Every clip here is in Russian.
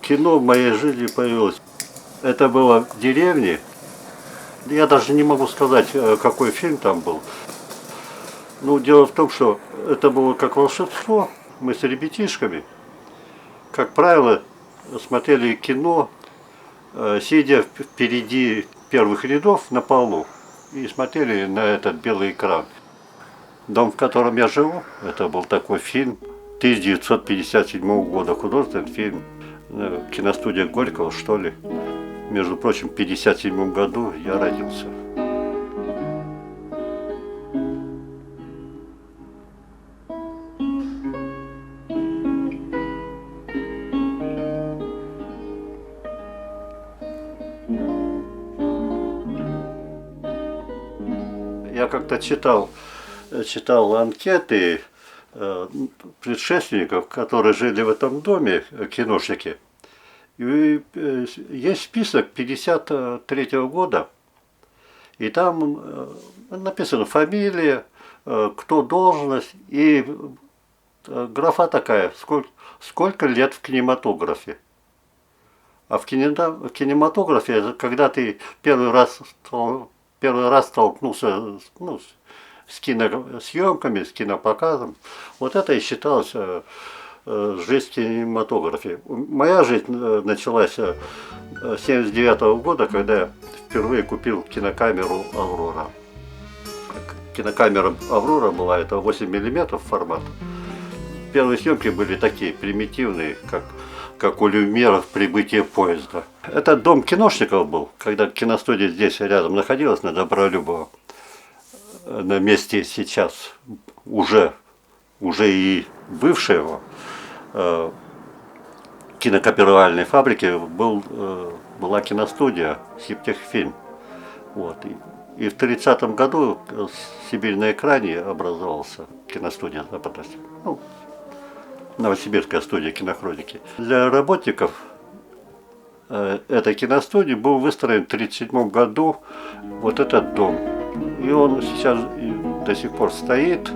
Кино в моей жизни появилось. Это было в деревне. Я даже не могу сказать, какой фильм там был. Ну, дело в том, что это было как волшебство. Мы с ребятишками, как правило, смотрели кино, сидя впереди первых рядов на полу и смотрели на этот белый экран. Дом, в котором я живу, это был такой фильм 1957 года, художественный фильм, киностудия Горького, что ли. Между прочим, в 1957 году я родился. Я как-то читал анкеты предшественников, которые жили в этом доме, киношники. И есть список 1953 года, и там написано фамилия, кто должность, и графа такая, сколько лет в кинематографе. А в кинематографе, когда ты первый раз столкнулся с киносъемками, с кинопоказом, вот это и считалось жизнь в кинематографе. Моя жизнь началась с 1979 года, когда я впервые купил кинокамеру «Аврора». Кинокамера «Аврора» была, это 8 мм формат. Первые съемки были такие примитивные, как у Люмьеров «Прибытие поезда». Это дом киношников был, когда киностудия здесь рядом находилась, на Добролюбово, на месте сейчас уже и бывшего кинокопировальной фабрики была киностудия «Сибтехфильм». Вот. И в 1930 году в Сибирь на экране образовался киностудия «Западность». Ну, Новосибирская студия кинохроники. Для работников этой киностудии был выстроен в 1937 году вот этот дом. И он сейчас до сих пор стоит.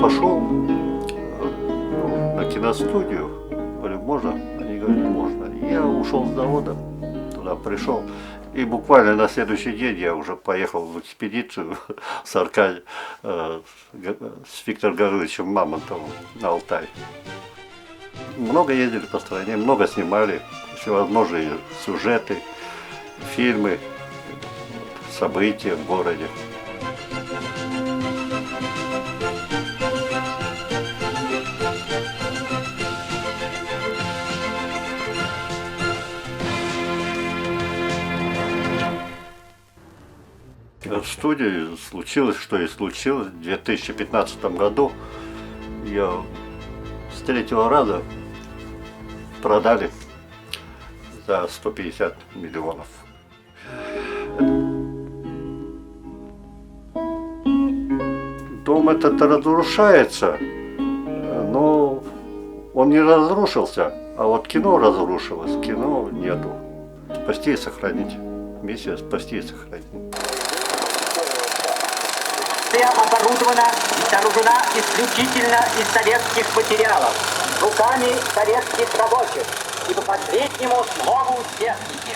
Пошел на киностудию, говорю, можно? Они говорят, можно. Я ушел с завода, туда пришел. И буквально на следующий день я уже поехал в экспедицию с Виктором Гавриловичем Мамонтовым на Алтай. Много ездили по стране, много снимали всевозможные сюжеты, фильмы, события в городе. В студии случилось, что и случилось. В 2015 году ее с третьего раза продали за 150 миллионов. Дом этот разрушается, но он не разрушился, а вот кино разрушилось, кино нету. Спасти и сохранить. Миссия спасти и сохранить. Оборудована и сооружена исключительно из советских материалов, руками советских рабочих и по последнему слову техники.